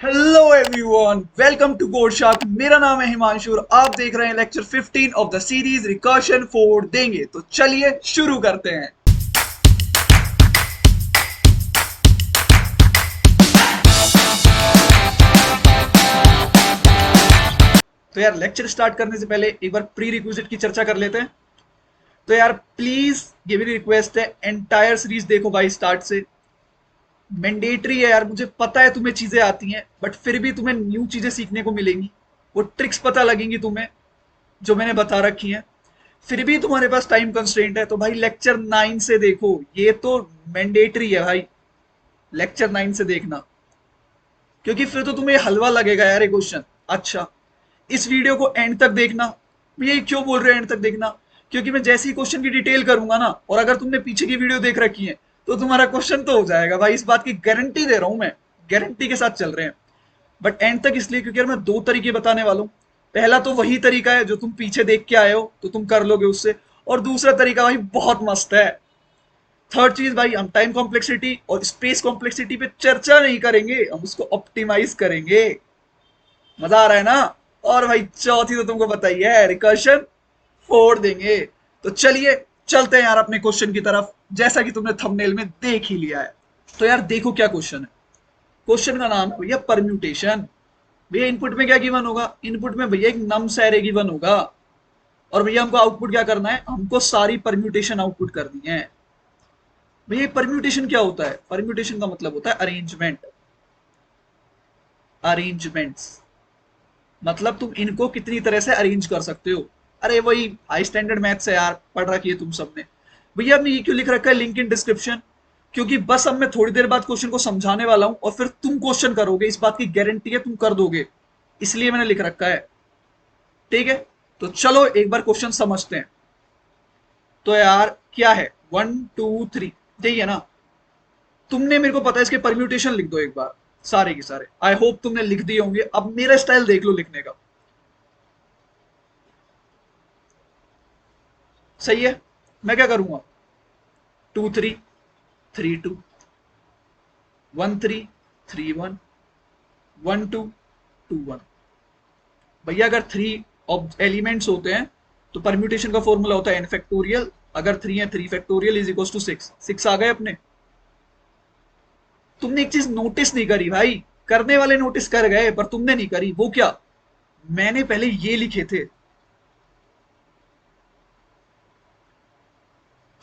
Hello everyone, welcome to Code Shark. मेरा नाम है हिमांशु और आप देख रहे हैं lecture 15 of the series recursion फोड़ देंगे। तो चलिए शुरू करते हैं। तो यार लेक्चर स्टार्ट करने से पहले एक बार प्री रिक्विजिट की चर्चा कर लेते हैं। तो यार प्लीज ये मेरी रिक्वेस्ट है, एंटायर सीरीज देखो भाई स्टार्ट से। मैंडेटरी है यार, मुझे पता है तुम्हें चीजें आती हैं बट फिर भी तुम्हें न्यू चीजें सीखने को मिलेंगी, वो ट्रिक्स पता लगेंगी तुम्हें जो मैंने बता रखी हैं। फिर भी तुम्हारे पास टाइम कंस्ट्रेंट है तो भाई लेक्चर 9 से देखो, ये तो मैंडेटरी है भाई। लेक्चर 9 से देखना, क्योंकि फिर तो तुम्हें हलवा लगेगा यार ये क्वेश्चन। अच्छा, इस वीडियो को एंड तक देखना। ये क्यों बोल रहे हो एंड तक देखना? क्योंकि मैं जैसे ही क्वेश्चन की डिटेल करूंगा ना, और अगर तुमने पीछे की वीडियो देख रखी है तो तुम्हारा क्वेश्चन तो हो जाएगा भाई, इस बात की गारंटी दे रहा हूं मैं। गारंटी के साथ चल रहे हैं। बट एंड तक इसलिए क्योंकि यार मैं दो तरीके बताने वाला हूँ। पहला तो वही तरीका है जो तुम पीछे देख के आए हो तो तुम कर लोगे उससे, और दूसरा तरीका भाई बहुत मस्त है। थर्ड चीज भाई, हम टाइम कॉम्प्लेक्सिटी और स्पेस कॉम्प्लेक्सिटी पे चर्चा नहीं करेंगे, हम उसको ऑप्टिमाइज करेंगे। मजा आ रहा है ना? और भाई चौथी तो तुमको बताइए है, रिकर्शन फोड़ देंगे। तो चलिए चलते हैं यार अपने क्वेश्चन की तरफ, जैसा कि तुमने थंबनेल में देख ही लिया है। तो यार देखो क्या क्वेश्चन है। क्वेश्चन का नाम है भैया परम्यूटेशन। भैया इनपुट में क्या गिवन होगा? इनपुट में भैया एक नम्स एरे गिवन होगा, और भैया हमको आउटपुट क्या करना है? हमको सारी परम्यूटेशन आउटपुट करनी है। भैया परम्यूटेशन क्या होता है? परम्यूटेशन का मतलब होता है अरेंजमेंट। अरेंजमेंट्स मतलब तुम इनको कितनी तरह से अरेंज कर सकते हो। अरे वही हाई स्टैंडर्ड मैथ्स है यार, पढ़ रखी है तुम सबने। भैया हमने ये क्यों लिख रखा है लिंक इन डिस्क्रिप्शन? क्योंकि बस अब मैं थोड़ी देर बाद क्वेश्चन को समझाने वाला हूं और फिर तुम क्वेश्चन करोगे, इस बात की गारंटी है तुम कर दोगे, इसलिए मैंने लिख रखा है। ठीक है, तो चलो एक बार क्वेश्चन समझते हैं। तो यार क्या है, 1 2 3 यही है ना? तुमने, मेरे को पता है, इसके परम्यूटेशन लिख दो एक बार, सारे के सारे। आई होप तुमने लिख दिए होंगे। अब मेरा स्टाइल देख लो लिखने का। सही है? मैं क्या करूंगा? 2 3 3 2, 1 3 3 1, 1 2 2 1। भैया अगर थ्री एलिमेंट्स होते हैं तो परम्यूटेशन का फॉर्मूला होता है एन फैक्टोरियल। अगर थ्री है, 3 फैक्टोरियल इज इक्वल टू 6। 6 आ गए अपने। तुमने एक चीज नोटिस नहीं करी भाई, करने वाले नोटिस कर गए पर तुमने नहीं करी। वो क्या? मैंने पहले ये लिखे थे।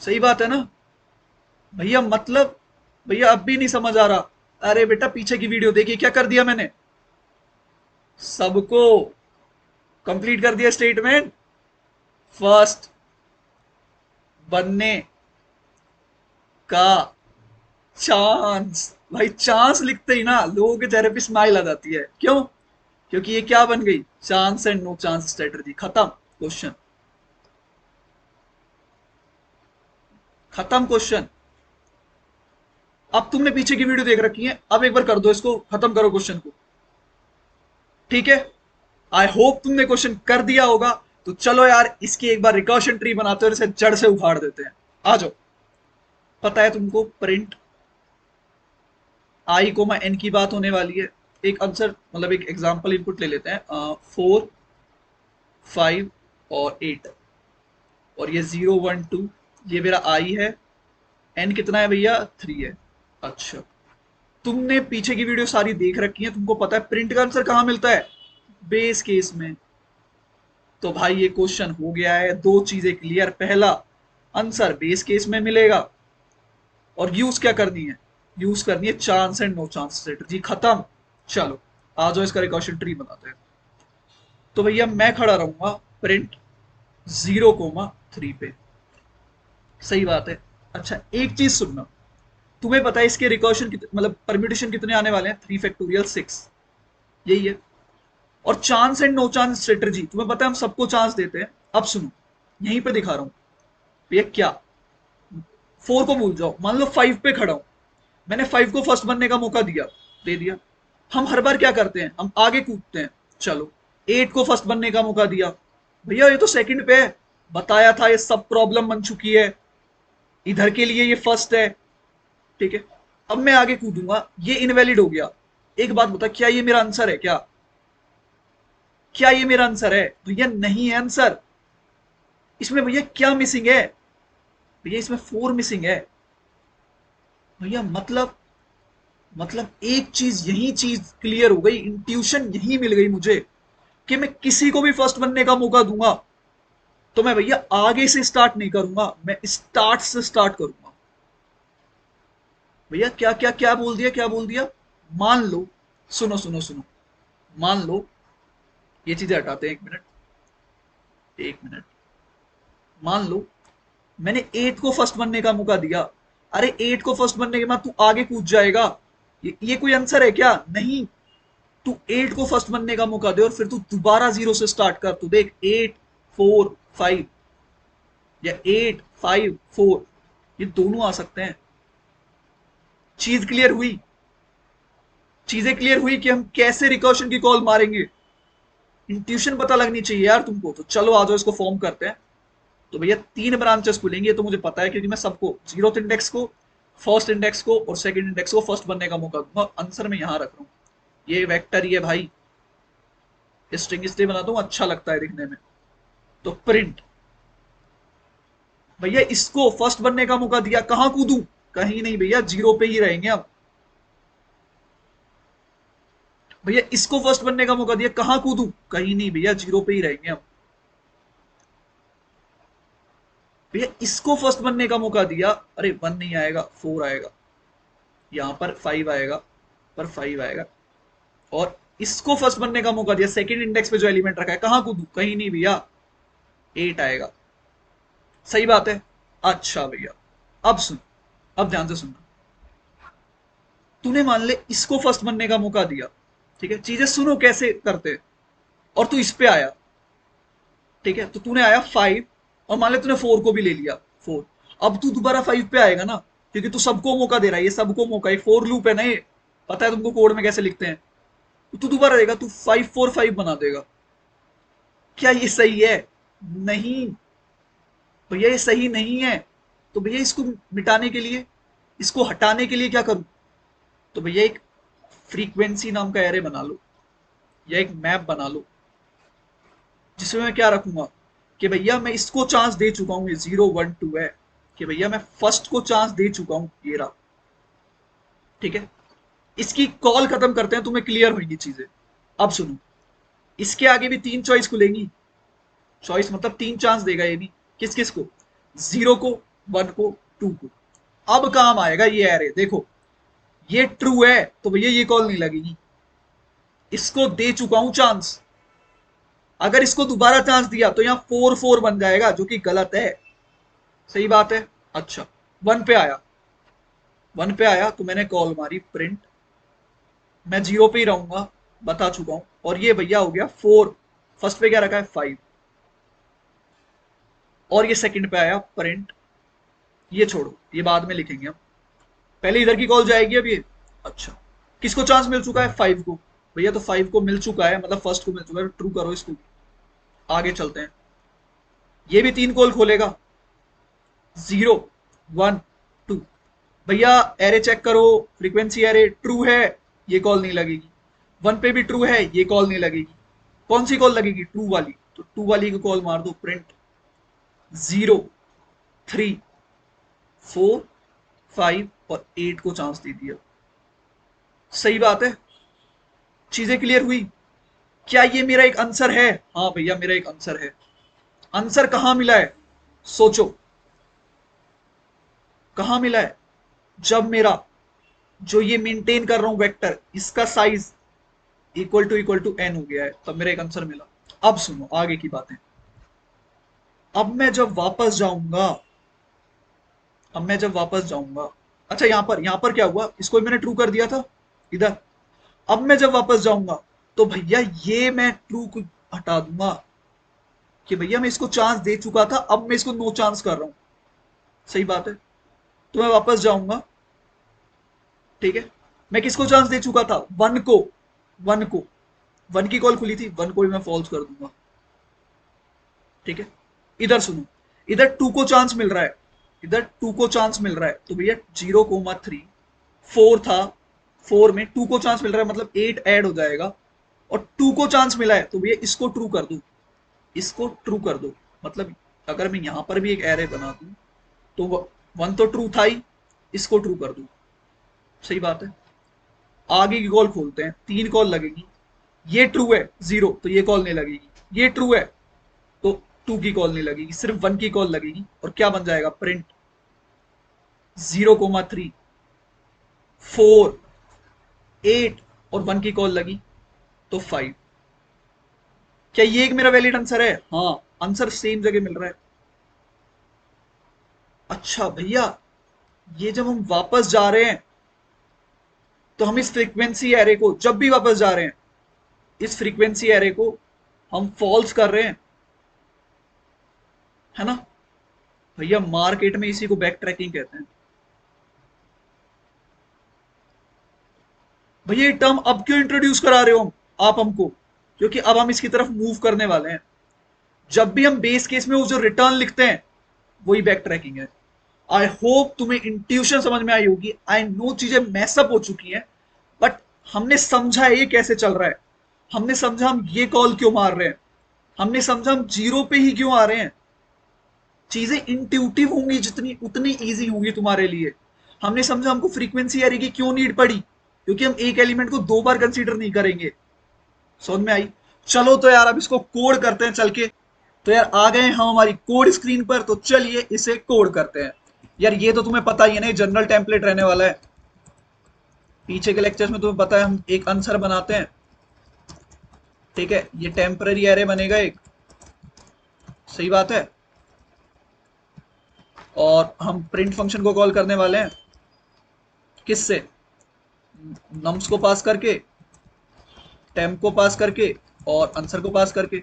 सही बात है ना भैया? मतलब भैया अब भी नहीं समझ आ रहा? अरे बेटा पीछे की वीडियो देखिए, क्या कर दिया मैंने? सबको कंप्लीट कर दिया स्टेटमेंट। फर्स्ट बनने का चांस। भाई चांस लिखते ही ना लोगों के चेहरे पे स्माइल आ जाती है। क्यों? क्योंकि ये क्या बन गई? Chance and no chance strategy. खत्म क्वेश्चन, खत्म क्वेश्चन। अब तुमने पीछे की वीडियो देख रखी है, अब एक बार कर दो इसको, खत्म करो क्वेश्चन को। ठीक है, आई होप तुमने क्वेश्चन कर दिया होगा। तो चलो यार इसकी एक बार रिकर्शन ट्री बनाते हैं और इसे जड़ से उखाड़ देते हैं। आ जाओ। पता है तुमको प्रिंट आई कोमा एन की बात होने वाली है। एक आंसर मतलब एक एग्जांपल इनपुट ले लेते हैं, 4 5 और 8, और ये 0 1 2, ये मेरा आई है। एन कितना है भैया? 3 है। अच्छा, तुमने पीछे की वीडियो सारी देख रखी है, तुमको पता है प्रिंट का आंसर कहां मिलता है? बेस केस में। तो भाई ये क्वेश्चन हो गया है। दो चीजें क्लियर, पहला आंसर बेस केस में मिलेगा, और यूज क्या करनी है? यूज करनी है chance and no chance strategy. खत्म। चलो आ जाओ इसका रिकर्शन ट्री बनाते हैं। तो भैया मैं खड़ा रहूंगा प्रिंट 0 3 पे। सही बात है। अच्छा एक चीज सुनना, तुम्हें पता है इसके रिकर्शन मतलब परम्यूटेशन कितने आने वाले हैं? 3 फैक्टोरियल 6, यही है। और chance and no chance strategy, तुम्हें पता है हम सबको चांस देते हैं। अब सुनो, यहीं पे दिखा रहा हूं। भैया क्या? 4 को भूल जाओ, मान लो 5 पे खड़ा हूं, मैंने 5 को फर्स्ट बनने का मौका दिया, दे दिया। हम हर बार क्या करते हैं? हम आगे कूदते हैं। चलो 8 को फर्स्ट बनने का मौका दिया, भैया ये तो सेकंड पे है। बताया था ये सब प्रॉब्लम बन चुकी है, इधर के लिए ये फर्स्ट है। ठीक है, अब मैं आगे कूदूंगा, ये इनवैलिड हो गया। एक बात बता, क्या ये मेरा आंसर है? क्या क्या ये मेरा आंसर है? भैया नहीं है आंसर। इसमें भैया क्या मिसिंग है? भैया इसमें 4 मिसिंग है। भैया मतलब एक चीज, यही चीज क्लियर हो गई, इंट्यूशन यही मिल गई मुझे कि मैं किसी को भी फर्स्ट बनने का मौका दूंगा तो मैं भैया आगे से स्टार्ट नहीं करूंगा, मैं स्टार्ट से स्टार्ट करूंगा। भैया क्या क्या क्या बोल दिया, क्या बोल दिया? मान लो, सुनो सुनो सुनो, मान लो, ये चीजें हटाते हैं, 1 मिनट, मान लो मैंने 8 को फर्स्ट बनने का मौका दिया। अरे 8 को फर्स्ट बनने के बाद तू आगे कूद जाएगा, ये कोई आंसर है क्या? नहीं। तू 8 को फर्स्ट बनने का मौका दे और फिर तू दोबारा 0 से स्टार्ट कर। तू देख, 8 4 5 या 8 5 4, ये दोनों आ सकते हैं। चीज क्लियर हुई? चीजें क्लियर हुई कि हम कैसे रिकर्शन की कॉल मारेंगे। इंट्यूशन पता लगनी चाहिए यार तुमको। तो चलो आ जाओ, इसको फॉर्म करते हैं। तो भैया 3 ब्रांचेस खुलेंगे, तो मुझे पता है, क्योंकि मैं सबको जीरोथ इंडेक्स को, फर्स्ट इंडेक्स को और सेकंड इंडेक्स को फर्स्ट बनने का मौका दूंगा। आंसर मैं यहां रख रहा हूं, ये वेक्टर ही है भाई। स्ट्रिंग इसलिए बनाता हूं, अच्छा लगता है दिखने में। तो प्रिंट, भैया इसको फर्स्ट बनने का मौका दिया, कहां कूदूं? कहीं नहीं भैया, 0 पे ही रहेंगे अब। भैया इसको फर्स्ट बनने का मौका दिया, कहां कूदूं? कहीं नहीं भैया, 0 पे ही रहेंगे अब। भैया इसको फर्स्ट बनने का मौका दिया, अरे 1 नहीं आएगा, 4 आएगा, यहां पर 5 आएगा, पर 5 आएगा। और इसको फर्स्ट बनने का मौका दिया, सेकंड इंडेक्स पे जो एलिमेंट रखा है, कहां कूदूं? कहीं नहीं भैया, 8 आएगा। सही बात है। अच्छा भैया, अब सुन, अब ध्यान से सुनना। तूने मान ले इसको फर्स्ट बनने का मौका दिया, ठीक है, चीजें सुनो कैसे करते हैं। और तू इस पे आया, ठीक है, तो तूने आया 5, और मान ले तूने 4 को भी ले लिया, 4। अब तू दोबारा 5 पे आएगा ना, क्योंकि तू सबको मौका दे रहा है, ये सबको मौका, ये फोर लूप है ना ये। पता है तुमको कोड में कैसे लिखते हैं। तो तू दोबारा देगा, तू 5 4 5 बना देगा। क्या ये सही है? नहीं भैया, ये सही नहीं है। तो भैया इसको मिटाने के लिए, इसको हटाने के लिए क्या करूं? तो भैया एक फ्रीक्वेंसी नाम का एरे बना लो, या एक मैप बना लो, जिसमें मैं क्या रखूंगा कि भैया मैं इसको चांस दे चुका हूं, ये 0 1 2 है, कि भैया मैं फर्स्ट को चांस दे चुका हूं, ये रहा। ठीक है, इसकी कॉल खत्म करते हैं, तुम्हें क्लियर होंगी चीजें। अब सुनो, इसके आगे भी 3 चॉइस खुलेंगी। चॉइस मतलब 3 चांस देगा ये भी। किस किस को? 0 को, 1 को, 2 को। अब काम आएगा ये एरे, देखो, ये ट्रू है तो भैया ये कॉल नहीं लगेगी, इसको दे चुका हूं चांस। अगर इसको दोबारा चांस दिया तो यहां 4 4 बन जाएगा, जो कि गलत है। सही बात है। अच्छा, 1 पे आया, 1 पे आया तो मैंने कॉल मारी प्रिंट, मैं 0 पे ही रहूंगा, बता चुका हूं। और ये भैया हो गया 4, फर्स्ट पे क्या रखा है 5, और ये सेकंड पे आया प्रिंट। ये छोड़ो, ये बाद में लिखेंगे हम, पहले इधर की कॉल जाएगी अब ये। अच्छा, किसको चांस मिल चुका है? 5 को। भैया तो 5 को मिल चुका है, मतलब फर्स्ट को मिल चुका है, ट्रू करो इसको। आगे चलते हैं, ये भी 3 कॉल खोलेगा, 0 1 2। भैया एरे चेक करो, फ्रीक्वेंसी एरे ट्रू है, ये कॉल नहीं लगेगी। 1 पे भी ट्रू है, ये कॉल नहीं लगेगी। कौन सी कॉल लगेगी? ट्रू वाली। तो ट्रू वाली को कॉल मार दो, प्रिंट 0 3 4 5 और 8 को चांस दे दिया। सही बात है, चीजें क्लियर हुई? क्या ये मेरा एक आंसर है? हाँ भैया, मेरा एक आंसर है। आंसर कहां मिला है? सोचो, कहां मिला है? जब मेरा, जो ये मेंटेन कर रहा हूं वेक्टर, इसका साइज इक्वल टू एन हो गया है, तब मेरा एक आंसर मिला। अब सुनो आगे की बातें। अब मैं जब वापस जाऊंगा, अब मैं जब वापस जाऊंगा, अच्छा यहां पर क्या हुआ, इसको मैंने ट्रू कर दिया था इधर। अब मैं जब वापस जाऊंगा तो भैया ये मैं ट्रू को हटा दूंगा, कि भैया मैं इसको चांस दे चुका था, अब मैं इसको नो चांस कर रहा हूं। सही बात है। तो मैं वापस जाऊंगा, ठीक है, मैं किसको चांस दे चुका था? 1 को, 1 को, 1 की कॉल खुली थी, 1 को भी मैं फॉल्स कर दूंगा। ठीक है, इधर सुनो, इधर 2 को चांस मिल रहा है, इधर 2 को चांस मिल रहा है, तो भैया 0 3 4 था, 4 में 2 को चांस मिल रहा है, मतलब 8 ऐड हो जाएगा, और 2 को चांस मिला है तो भैया इसको ट्रू कर दो, इसको ट्रू कर दो। मतलब अगर मैं यहां पर भी एक एरे बना दूं तो 1 तो ट्रू था ही, इसको ट्रू कर दूं। सही बात है। आगे की कॉल खोलते हैं, 3 कॉल लगेगी। ये ट्रू है 0 तो ये कॉल नहीं लगेगी, ये ट्रू है तो 2 की कॉल नहीं लगेगी, सिर्फ 1 की कॉल लगेगी। और क्या बन जाएगा, प्रिंट 0,3, 4, 8 और 1 की कॉल लगी तो 5। क्या ये एक मेरा वैलिड आंसर है? हाँ, आंसर सेम जगह मिल रहा है। अच्छा भैया, ये जब हम वापस जा रहे हैं तो हम इस फ्रीक्वेंसी एरे को, जब भी वापस जा रहे हैं इस फ्रीक्वेंसी एरे को हम फॉल्स कर रहे हैं, है ना? भैया मार्केट में इसी को बैक ट्रैकिंग कहते हैं। भैया ये टर्म अब क्यों इंट्रोड्यूस करा रहे हो आप हमको? क्योंकि अब हम इसकी तरफ मूव करने वाले हैं। जब भी हम बेस केस में वो जो रिटर्न लिखते हैं वही बैक ट्रैकिंग है। आई होप तुम्हें इंट्यूशन समझ में आई होगी। आई नो चीजें मैसअप हो चुकी हैं, बट हमने समझा ये कैसे चल रहा है, हमने समझा हम ये कॉल क्यों मार रहे हैं, हमने समझा हम जीरो पे ही क्यों आ रहे हैं। चीजें इंट्यूटिव होंगी जितनी उतनी इजी होंगी तुम्हारे लिए। हमने समझा हमको फ्रीक्वेंसी एरे की क्यों नीड पड़ी, क्योंकि हम एक एलिमेंट को 2 बार कंसीडर नहीं करेंगे। समझ में आई? चलो तो यार अब इसको कोड करते हैं चल के। तो यार आ गए हम हमारी कोड स्क्रीन पर, तो चलिए इसे कोड करते हैं। यार ये तो तुम्हें पता ही है ना, जनरल टेम्पलेट रहने वाला है। पीछे के लेक्चर्स में तुम्हें पता है हम एक आंसर बनाते हैं, ठीक है? ये टेम्पररी एरे बनेगा एक, सही बात है। और हम प्रिंट फंक्शन को कॉल करने वाले हैं किससे? नम्स को पास करके, टेम्प को पास करके और आंसर को पास करके,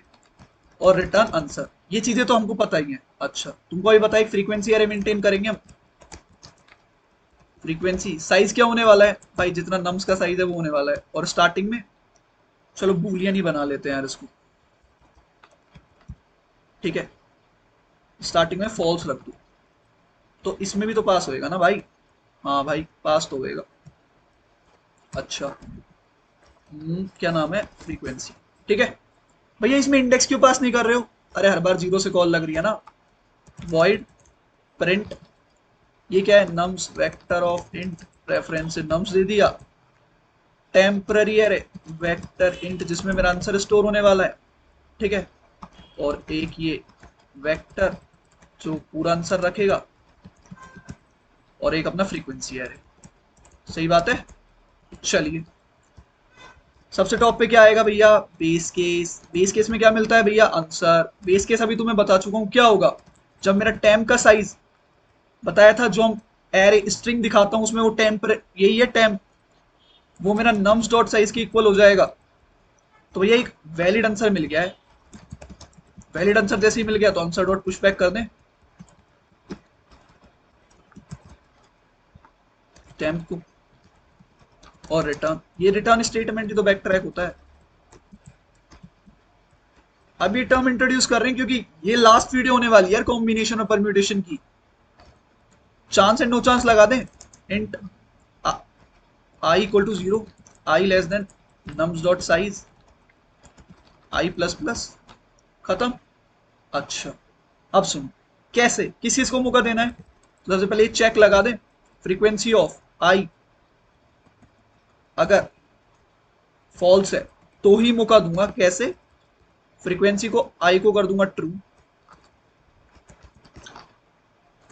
और रिटर्न आंसर। ये चीजें तो हमको पता ही है। अच्छा तुमको भी बताइए, फ्रीक्वेंसी एरे मेंटेन करेंगे हम। फ्रीक्वेंसी साइज क्या होने वाला है भाई? जितना नम्स का साइज है वो होने वाला है। और स्टार्टिंग में चलो बूलियन ही बना लेते हैं यार इसको, ठीक है? स्टार्टिंग में फॉल्स रख दो, तो इसमें भी तो पास होएगा ना भाई? हाँ भाई पास तो होएगा। अच्छा क्या नाम है, फ्रीक्वेंसी, ठीक है। भैया इसमें इंडेक्स क्यों पास नहीं कर रहे हो? अरे हर बार जीरो से कॉल लग रही है ना। वॉइड प्रिंट, ये क्या है, nums vector of int, reference से नम्स दे दिया। टेम्पररी एरे वेक्टर इंट जिसमें मेरा आंसर स्टोर होने वाला है, ठीक है। और एक ये वेक्टर जो पूरा आंसर रखेगा, और एक अपना फ्रीक्वेंसी एरे। सही बात है। चलिए सबसे टॉप पे क्या आएगा भैया? Base case. बेस केस में क्या मिलता है भैया? आंसर। बेस केस अभी तुम्हें बता चुका हूं क्या होगा। जब मेरा टेम्प का साइज बताया था, जो हम एरे स्ट्रिंग दिखाता हूं उसमें वो टेम्प, यही है टेम्प, वो मेरा नम्स डॉट साइज के इक्वल हो जाएगा। तो भैया एक वैलिड आंसर मिल गया है। वैलिड आंसर जैसे ही मिल गया तो आंसर डॉट पुश बैक कर दें टेम्प को, और रिटर्न। ये रिटर्न स्टेटमेंट ही तो बैक ट्रैक होता है। अब ये टर्म इंट्रोड्यूस कर रहे हैं क्योंकि ये लास्ट वीडियो होने वाली है यार कॉम्बिनेशन और परम्यूटेशन की। चांस एंड नो चांस लगा दें। Int I equal to 0, i less than nums dot size i plus plus, खत्म। अच्छा अब सुनो, कैसे, किस चीज को मौका देना है? तो सबसे पहले चेक लगा दें, फ्रीक्वेंसी ऑफ आई अगर फॉल्स है तो ही मौका दूंगा। कैसे? फ्रीक्वेंसी को आई को कर दूंगा ट्रू,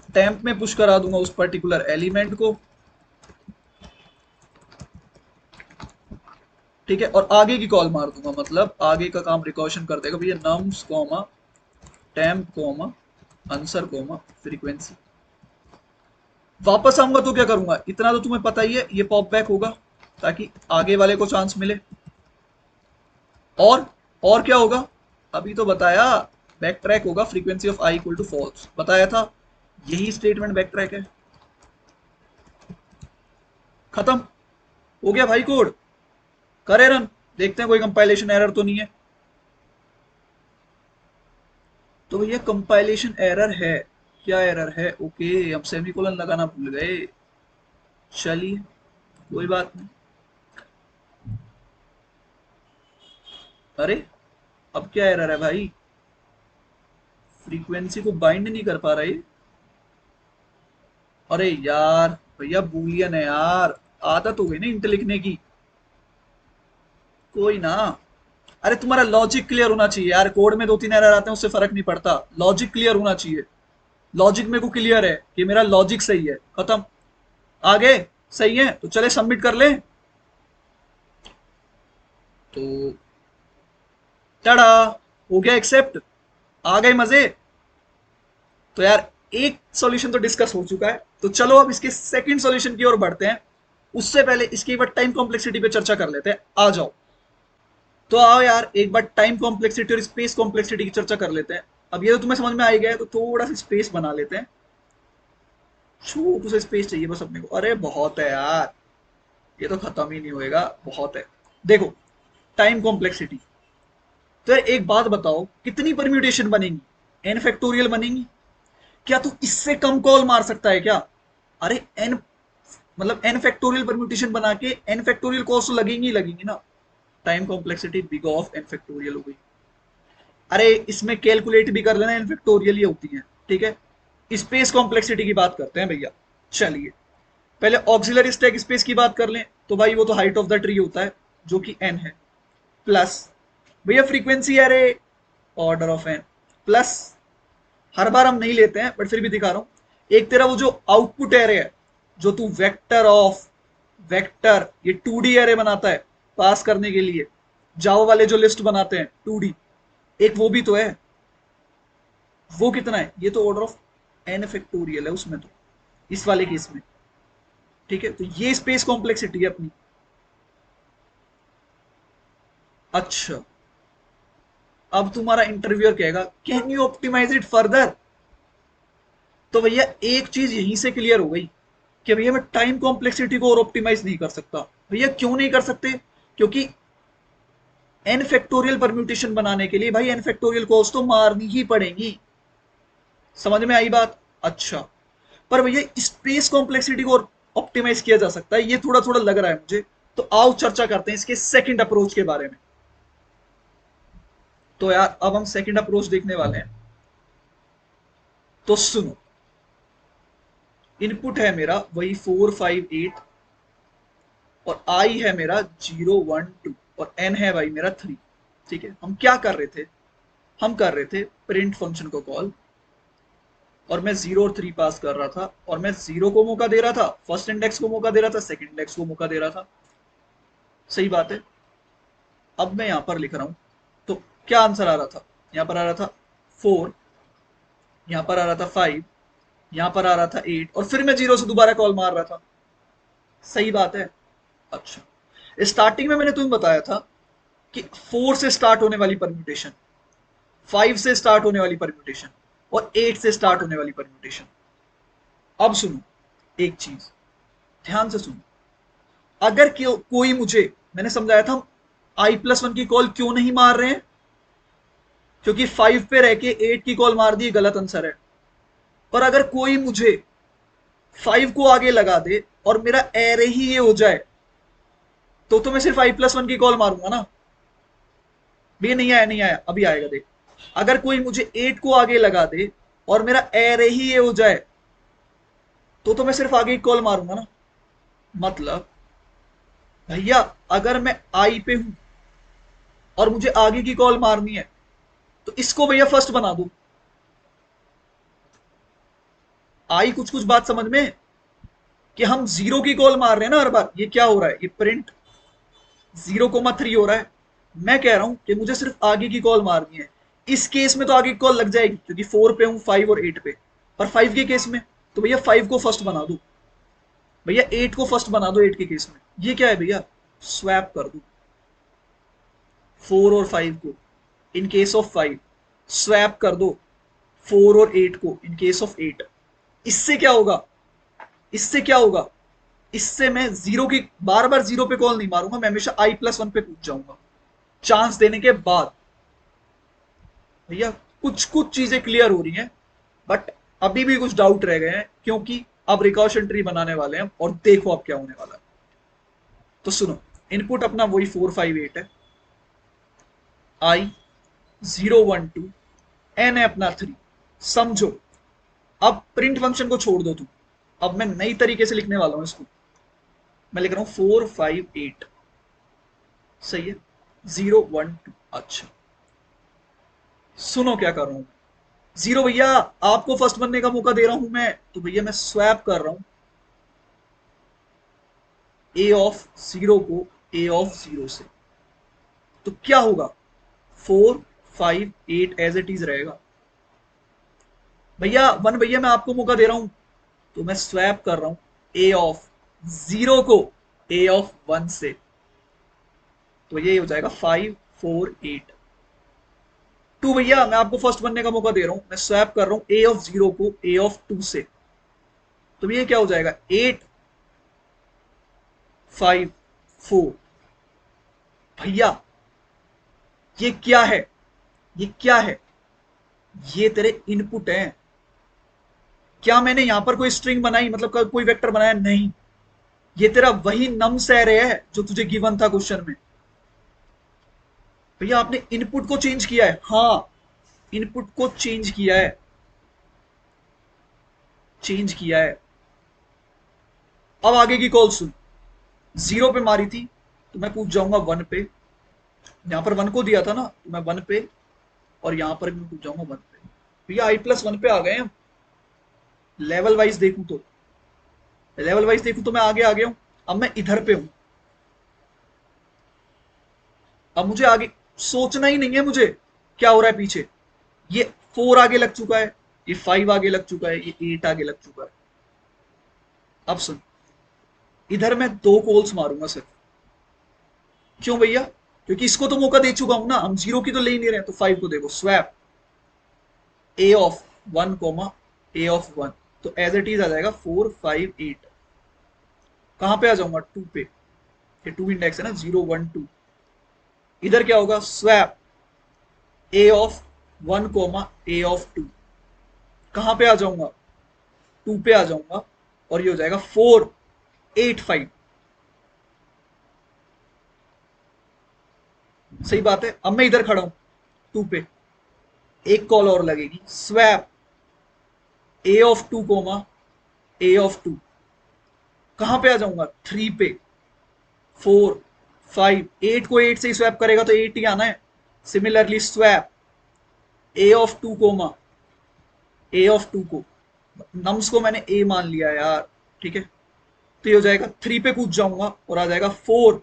टेम्प में पुश करा दूंगा उस पर्टिकुलर एलिमेंट को, ठीक है। और आगे की कॉल मार दूंगा, मतलब आगे का काम रिकॉर्शन कर देगा भैया, nums comma temp comma answer comma frequency. वापस आऊंगा तो क्या करूंगा, इतना तो तुम्हें पता ही है, ये पॉप बैक होगा ताकि आगे वाले को चांस मिले। और क्या होगा? अभी तो बताया, बैक ट्रैक होगा frequency of i equal to false, बताया था। यही स्टेटमेंट बैक ट्रैक है। खत्म हो गया भाई कोड। करे रन, देखते हैं कोई कंपाइलेशन एरर तो नहीं है। तो भैया कंपाइलेशन एरर है। क्या एरर है? ओके, हम सेमीकोलन लगाना भूल गए। चलिए कोई बात नहीं, अरे अब क्या एरर है भाई, फ्रीक्वेंसी को बाइंड नहीं कर पा रहा ये। अरे यार भैया बूलियन है यार, आदत हो गई ना इंट लिखने की। कोई ना। अरे तुम्हारा लॉजिक क्लियर होना चाहिए यार, कोड में दो तीन एरर आते हैं उससे फर्क नहीं पड़ता, लॉजिक क्लियर होना चाहिए। लॉजिक मेरे को क्लियर है कि मेरा लॉजिक सही है, खत्म। आगे सही है तो चले सबमिट कर ले। तो टड़ा, हो गया एक्सेप्ट, आ गए मजे। तो यार एक सॉल्यूशन तो डिस्कस हो चुका है, तो चलो अब इसके सेकंड सॉल्यूशन की ओर बढ़ते हैं। उससे पहले इसकी एक बार टाइम कॉम्प्लेक्सिटी पे चर्चा कर लेते हैं, आ जाओ। तो आओ यार एक बार टाइम कॉम्प्लेक्सिटी और स्पेस कॉम्प्लेक्सिटी की चर्चा कर लेते हैं। अब ये तो तुम्हें समझ में आ ही गया है, तो थोड़ा सा स्पेस बना लेते हैं। छोटू सा स्पेस चाहिए बस अपने को, अरे बहुत है यार, ये तो खत्म ही नहीं होएगा, बहुत है। देखो टाइम कॉम्प्लेक्सिटी, तो यार एक बात बताओ, कितनी परम्यूटेशन बनेंगी, एन फैक्टोरियल बनेंगी? क्या तू इससे कम कॉल मार सकता है क्या? अरे एन, मतलब एन फैक्टोरियल परम्यूटेशन बना के एन फैक्टोरियल कॉल्स तो लगेंगी ही लगेंगी ना। Time complexity big of n factorial हो गई। अरे इसमें कैलकुलेट भी कर लेना, एन फैक्टोरियल ही होती है, ठीक है। स्पेस कॉम्प्लेक्सिटी की बात करते हैं भैया। चलिए पहले ऑक्सिलरी स्टैक स्पेस की बात कर लें, तो भाई वो तो हाइट ऑफ द ट्री होता है जो कि एन है, प्लस भैया frequency array order of N, plus हर बार हम नहीं लेते हैं बट फिर भी दिखा रहा हूं, एक तेरा वो जो आउटपुट एरे है, जो तू वेक्टर ऑफ वेक्टर, ये 2D एरे बनाता है पास करने के लिए, जावा वाले जो लिस्ट बनाते हैं 2D, एक वो भी तो है। वो कितना है, ये तो ऑर्डर ऑफ एन फैक्टोरियल है उसमें तो, इस वाले केस में, ठीक है। तो ये स्पेस कॉम्प्लेक्सिटी है अपनी। अच्छा, अब तुम्हारा इंटरव्यूअर कहेगा can you optimise it further? तो भैया एक चीज यहीं से क्लियर हो गई कि भैया मैं टाइम कॉम्प्लेक्सिटी को और ऑप्टिमाइज नहीं कर सकता। भैया क्यों नहीं कर सकते? क्योंकि एन फैक्टोरियल परम्यूटेशन बनाने के लिए भाई एन फैक्टोरियल कॉस्ट तो मारनी ही पड़ेगी। समझ में आई बात? अच्छा, पर भैया स्पेस कॉम्प्लेक्सिटी को ऑप्टिमाइज किया जा सकता है, ये थोड़ा थोड़ा लग रहा है मुझे। तो आओ चर्चा करते हैं इसके सेकंड अप्रोच के बारे में। तो यार अब हम सेकंड अप्रोच देखने वाले हैं, तो सुनो। इनपुट है मेरा वही 458, और आई है मेरा 012, और एन है भाई मेरा 3। ठीक है, हम क्या कर रहे थे, हम कर रहे थे प्रिंट फंक्शन को कॉल, और मैं 0 और 3 पास कर रहा था, और मैं 0 को मौका दे रहा था, फर्स्ट इंडेक्स को मौका दे रहा था, सेकंड इंडेक्स को मौका दे रहा था। सही बात है। अब मैं यहां पर लिख रहा हूं, तो क्या आंसर आ रहा था, यहां पर आ रहा था 4, यहां पर आ रहा था 5, यहां पर आ रहा था 8, और फिर मैं 0 से दोबारा कॉल मार रहा था। सही बात है। अच्छा, स्टार्टिंग में मैंने तुम्हें बताया था कि 4 से स्टार्ट होने वाली परम्यूटेशन, 5 से स्टार्ट होने वाली परम्यूटेशन, और 8 से स्टार्ट होने वाली परम्यूटेशन। अब सुनो एक चीज, ध्यान से सुनो। अगर कोई मुझे, मैंने समझाया था i+1 की कॉल क्यों नहीं मार रहे हैं, क्योंकि 5 पे रह के 8 की कॉल मार दी, गलत आंसर है। पर अगर कोई मुझे 5 को आगे लगा दे और मेरा एरे ही ये हो जाए, तो मैं सिर्फ i+1 की कॉल मारूंगा ना। भी नहीं आया, नहीं आया, अभी आएगा देख। अगर कोई मुझे 8 को आगे लगा दे और मेरा एरे ही ये हो जाए, तो मैं सिर्फ आगे की कॉल मारूंगा ना। मतलब भैया अगर मैं आई पे हूं और मुझे आगे की कॉल मारनी है, तो इसको भैया फर्स्ट बना दो। आई कुछ कुछ बात समझ में, कि हम 0 की कॉल मार रहे हैं ना हर बार, ये क्या हो रहा है, ये प्रिंट 0,3 हो रहा है। मैं कह रहा हूं कि मुझे सिर्फ आगे की कॉल मारनी है। इस केस में तो आगे की कॉल लग जाएगी क्योंकि 4 पे हूं, 5 और 8 पे। पर 5 के केस में तो भैया 5 को फर्स्ट बना दो, भैया 8 को फर्स्ट बना दो 8 के केस में। ये क्या है भैया, स्वैप कर दो 4 और 5 को इन केस ऑफ 5, स्वैप कर दो 4 और 8 को इन केस ऑफ 8। इससे क्या होगा, इससे क्या होगा, इससे मैं 0 की बार बार 0 पे कॉल नहीं मारूंगा, मैं हमेशा i+1 पे कूद जाऊंगा चांस देने के बाद। भैया कुछ कुछ चीजें क्लियर हो रही हैं, बट अभी भी कुछ डाउट रह गए हैं, क्योंकि अब रिकॉर्शन ट्री बनाने वाले हैं और देखो अब क्या होने वाला है। तो सुनो, इनपुट अपना वही 458 है, आई 012 एन है अपना 3। समझो, अब प्रिंट फंक्शन को छोड़ दो तुम, अब मैं नई तरीके से लिखने वाला हूं इसको। मैं लिख रहा हूं 458, सही है, 012। अच्छा सुनो क्या कर रहा हूं, जीरो भैया आपको फर्स्ट बनने का मौका दे रहा हूं मैं, तो भैया मैं स्वैप कर रहा हूं ए ऑफ जीरो को ए ऑफ जीरो से। तो क्या होगा, 458 एज इट इज रहेगा। भैया वन, भैया मैं आपको मौका दे रहा हूं, तो मैं स्वैप कर रहा हूं ए ऑफ जीरो को ए ऑफ वन से। तो ये हो जाएगा 548। टू, भैया मैं आपको फर्स्ट बनने का मौका दे रहा हूं, मैं स्वैप कर रहा हूं ए ऑफ जीरो को ए ऑफ टू से। तो ये क्या हो जाएगा, 854। भैया ये क्या है, ये क्या है, ये तेरे इनपुट हैं। क्या मैंने यहां पर कोई स्ट्रिंग बनाई, मतलब कोई वेक्टर बनाया, नहीं। ये तेरा वही नम्स एरे है जो तुझे गिवन था क्वेश्चन में। भैया आपने इनपुट को चेंज किया है, हाँ इनपुट को चेंज किया है, चेंज किया है। अब आगे की कॉल सुन, जीरो पे मारी थी तो मैं पूछ जाऊंगा वन पे, यहां पर वन को दिया था ना तो मैं वन पे, और यहां पर भी मैं पूछ जाऊंगा वन पे। भैया आई प्लस वन पे आ गए हैं। लेवल वाइज देखूं तो, लेवल वाइज देखूं तो मैं आगे आ गया हूं। अब मैं इधर पे हूं, अब मुझे आगे सोचना ही नहीं है मुझे क्या हो रहा है पीछे। ये फोर आगे लग चुका है, ये फाइव आगे लग चुका है, ये एट आगे लग चुका है। अब सुन, इधर मैं दो कॉल्स मारूंगा सिर्फ। क्यों भैया, क्योंकि इसको तो मौका दे चुका हूं ना, हम जीरो की तो ले ही नहीं रहे, तो फाइव को देखो swap a of one comma a of one. तो एज इट इज आ जाएगा 458। कहां पे आ जाऊंगा, टू पे, ये टू इंडेक्स है ना, 012। इधर क्या होगा, swap a of one comma a of two. कहां पे आ जाऊंगा, टू पे आ जाऊंगा, और ये हो जाएगा 485। सही बात है। अब मैं इधर खड़ा हूं टू पे, एक कॉल और लगेगी, swap a of two comma a of two. कहां पे आ जाऊंगा, थ्री पे, फोर, फाइव, एट को एट से ही स्वैप करेगा तो एट ही आना है। Similarly swap a of two comma a of two को, नम्स को मैंने ए मान लिया यार, ठीक है। तो ये हो जाएगा, थ्री पे कूद जाऊंगा और आ जाएगा 4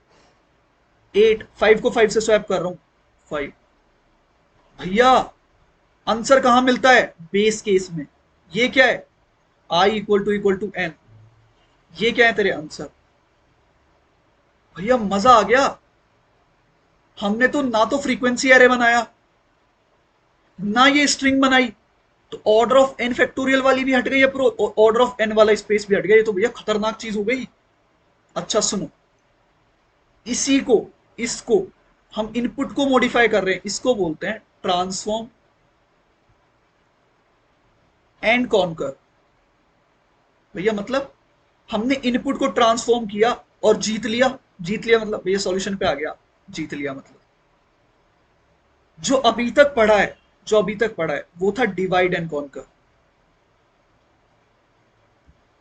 8। फाइव को फाइव से स्वैप कर रहा हूं, फाइव। भैया आंसर कहां मिलता है, बेस केस में। ये क्या है, आई इक्वल टू एन। ये क्या है तेरे आंसर। भैया मजा आ गया, हमने तो ना तो फ्रीक्वेंसी एरे बनाया, ना ये स्ट्रिंग बनाई, तो ऑर्डर ऑफ एन फैक्टोरियल वाली भी हट गई है, ऑर्डर ऑफ एन वाला स्पेस भी हट गया। ये तो भैया खतरनाक चीज हो गई। अच्छा सुनो, इसी को, इसको हम इनपुट को मॉडिफाई कर रहे हैं, इसको बोलते हैं ट्रांसफॉर्म एंड कॉन्कर। भैया मतलब हमने इनपुट को ट्रांसफॉर्म किया और जीत लिया। जीत लिया मतलब भैया सॉल्यूशन पे आ गया, जीत लिया मतलब। जो अभी तक पढ़ा है, जो अभी तक पढ़ा है वो था डिवाइड एंड कॉन्कर।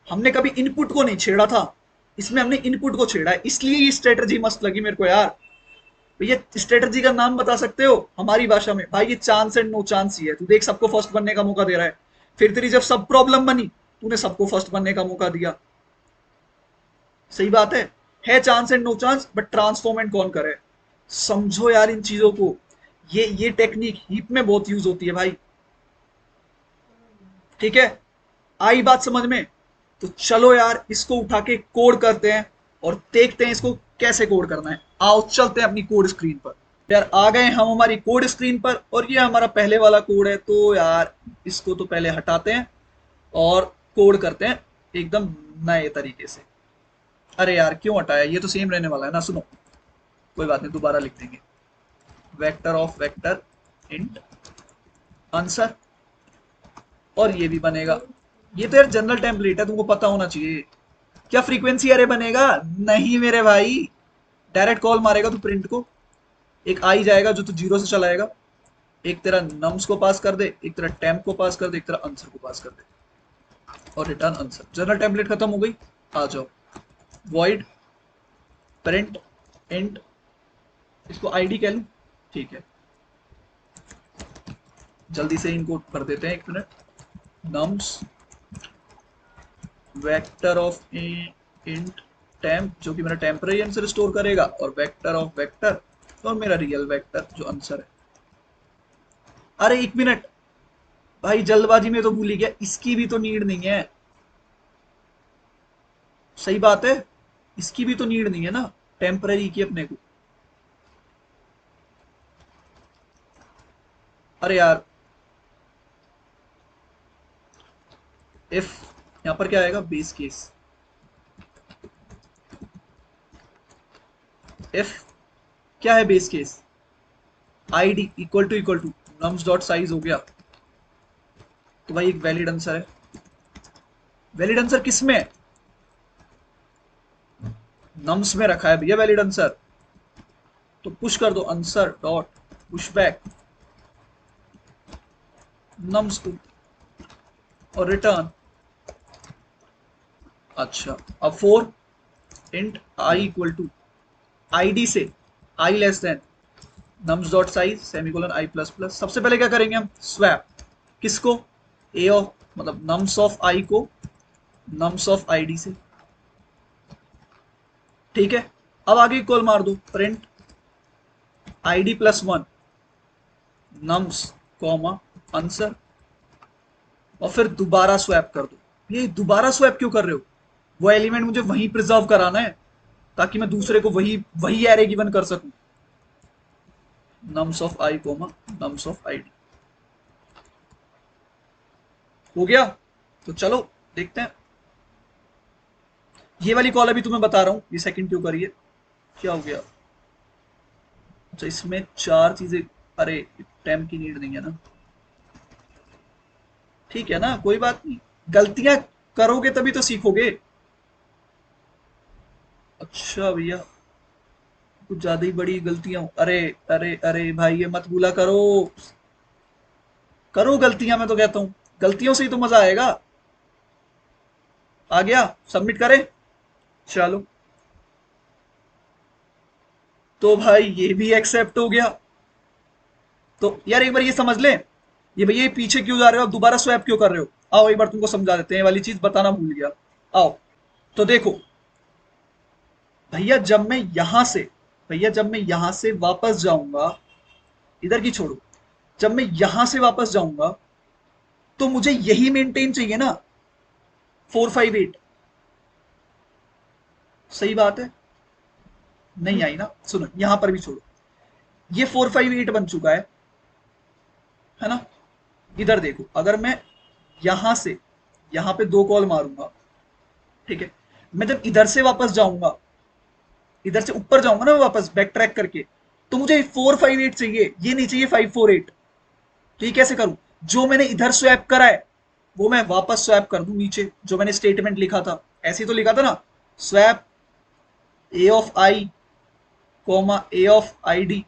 हमने कभी इनपुट को नहीं छेड़ा था, इसमें हमने इनपुट को छेड़ा है, इसलिए ये स्ट्रेटजी मस्त लगी मेरे को यार। भैया स्ट्रेटजी का नाम बता सकते हो हमारी भाषा में, भाई ये चांस एंड नो चांस ही है। तू देख सबको फर्स्ट बनने का मौका दे रहा है, फिर तेरी जब सब प्रॉब्लम बनी तूने सबको फर्स्ट बनने का मौका दिया। सही बात है chance and no chance, but transform and कौन करे। समझो यार इन चीजों को, ये टेक्निक हीप में बहुत यूज होती है भाई, ठीक है। आई बात समझ में, तो चलो यार इसको उठा के कोड करते हैं और देखते हैं इसको कैसे कोड करना है। आओ चलते हैं अपनी कोड स्क्रीन पर। यार आ गए हम हमारी कोड स्क्रीन पर, और ये हमारा पहले वाला कोड है, तो यार इसको तो पहले हटाते हैं और कोड करते हैं एकदम नए तरीके से। अरे यार क्यों हटाया, ये तो सेम रहने वाला है ना। सुनो कोई बात नहीं, दोबारा लिख देंगे, vector of vector int answer, और ये भी बनेगा। ये तो यार जनरल टेम्पलेट है, तुमको पता होना चाहिए। क्या फ्रीक्वेंसी अरे बनेगा, नहीं मेरे भाई, डायरेक्ट कॉल मारेगा तू प्रिंट को। एक आई जाएगा जो तो 0 से चलाएगा, एक तेरा नम्स को पास कर दे, एक तेरा टेम्प को पास कर दे, एक तेरा आंसर को पास कर दे, और रिटर्न आंसर। जनरल टेम्पलेट खत्म हो गई। आ जाओ, वॉइड प्रिंट इंट, इसको आईडी कह लूं, ठीक है। जल्दी से इनको कर देते हैं, 1 minute. Nums vector of int temp, जो कि मेरा टेम्परेरी आंसर स्टोर करेगा, और वेक्टर ऑफ वेक्टर और मेरा रियल वेक्टर जो आंसर है। अरे 1 मिनट भाई, जल्दबाजी में तो भूल ही गया, इसकी भी तो नीड नहीं है। सही बात है, इसकी भी तो नीड नहीं है ना टेम्पररी की अपने को। अरे यार, इफ यहां पर क्या आएगा, बेस केस। इफ क्या है base case, id equal to nums dot size हो गया, तो भाई एक वैलिड आंसर है। वैलिड आंसर किस में, नम्स में रखा है भैया वैलिड आंसर, तो पुश कर दो answer dot push back nums को और रिटर्न। अच्छा, अब 4 int I equal to ID से I less than nums dot size semicolon I plus plus. सबसे पहले क्या करेंगे हम, स्वैप किसको, ए ऑफ मतलब नम्स ऑफ आई को नम्स ऑफ आईडी से, ठीक है। अब आगे कॉल मार दो, print ID plus 1 nums comma answer, और फिर दोबारा स्वैप कर दो। ये दोबारा स्वैप क्यों कर रहे हो, वो एलिमेंट मुझे वहीं प्रिजर्व कराना है ताकि मैं दूसरे को वही वही एरे गिवन कर सकूं। Nums of I coma nums of ID हो गया। तो चलो देखते हैं, ये वाली कॉल अभी तुम्हें बता रहा हूं, ये सेकंड क्यों करिए, क्या हो गया। अच्छा, इसमें 4 चीजें, अरे टेम की नीड नहीं है ना, ठीक है ना, कोई बात नहीं, गलतियां करोगे तभी तो सीखोगे। अच्छा भैया, कुछ ज्यादा ही बड़ी गलतियां, अरे अरे अरे भाई ये मत भूला करो, करो गलतियां, मैं तो कहता हूं गलतियों से ही तो मजा आएगा। आ गया, सबमिट करें, चलो। तो भाई ये भी एक्सेप्ट हो गया। तो यार एक बार ये समझ लें, ये भैया ये पीछे क्यों जा रहे हो, अब दोबारा स्वैप क्यों कर रहे हो। आओ एक बार तुमको समझा देते हैं, ये वाली चीज बताना भूल गया। आओ, तो देखो भैया, जब मैं यहां से वापस जाऊंगा, इधर की छोड़ो, जब मैं यहां से वापस जाऊंगा तो मुझे यही मेंटेन चाहिए ना, 458। सही बात है, नहीं आई ना, सुनो यहां पर भी छोड़ो, ये 458 बन चुका है ना। इधर देखो, अगर मैं यहां से यहां पे 2 कॉल मारूंगा, ठीक है, मैं जब इधर से वापस जाऊंगा, इधर से ऊपर जाऊंगा ना वापस बैक ट्रैक करके, तो मुझे 458 चाहिए, ये नहीं चाहिए 548। तो ये कैसे करूं, जो मैंने इधर स्वैप करा है वो मैं वापस स्वैप कर दूं नीचे, जो मैंने स्टेटमेंट लिखा था, ऐसे ही तो लिखा था ना, swap a of I comma A of I D,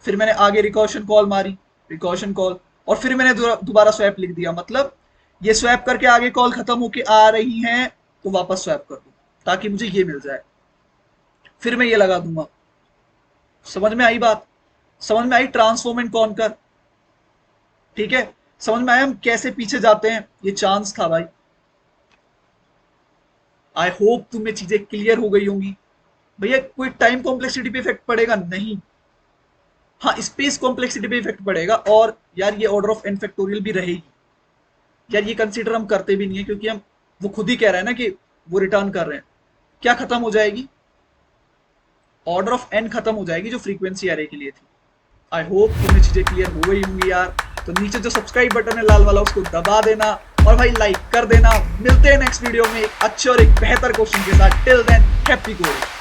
फिर मैंने आगे रिकॉर्शन कॉल मारी, रिकॉर्शन कॉल, और फिर मैंने दोबारा स्वैप लिख दिया। मतलब ये स्वैप करके आगे कॉल खत्म होके आ रही हैं तो वापस स्वैप कर दूं ताकि मुझे ये मिल जाए, फिर मैं ये लगा दूंगा। समझ में आई बात, समझ में आई ट्रांसफॉर्म एंड कॉन्कर, ठीक है। समझ में आया हम कैसे पीछे जाते हैं, ये चांस था भाई। आई होप तुम्हें चीजें क्लियर हो गई होंगी। भैया कोई टाइम कॉम्प्लेक्सिटी पे इफेक्ट पड़ेगा नहीं, हाँ स्पेस कॉम्प्लेक्सिटी पे इफेक्ट पड़ेगा, और यार ये ऑर्डर ऑफ एन फैक्टोरियल भी रहेगी। यार ये कंसीडर हम करते भी नहीं है, क्योंकि हम, वो खुद ही कह रहे हैं ना कि वो रिटर्न कर रहे हैं, क्या खत्म हो जाएगी, ऑर्डर ऑफ एन खत्म हो जाएगी जो फ्रीक्वेंसी एरे के लिए थी। आई होप तुम्हें चीजें क्लियर हो गई होंगी यार। तो नीचे जो सब्सक्राइब बटन है लाल वाला, उसको दबा देना, और भाई लाइक कर देना। मिलते हैं नेक्स्ट वीडियो में एक अच्छे और एक बेहतर क्वेश्चन के साथ। Till than happy coding.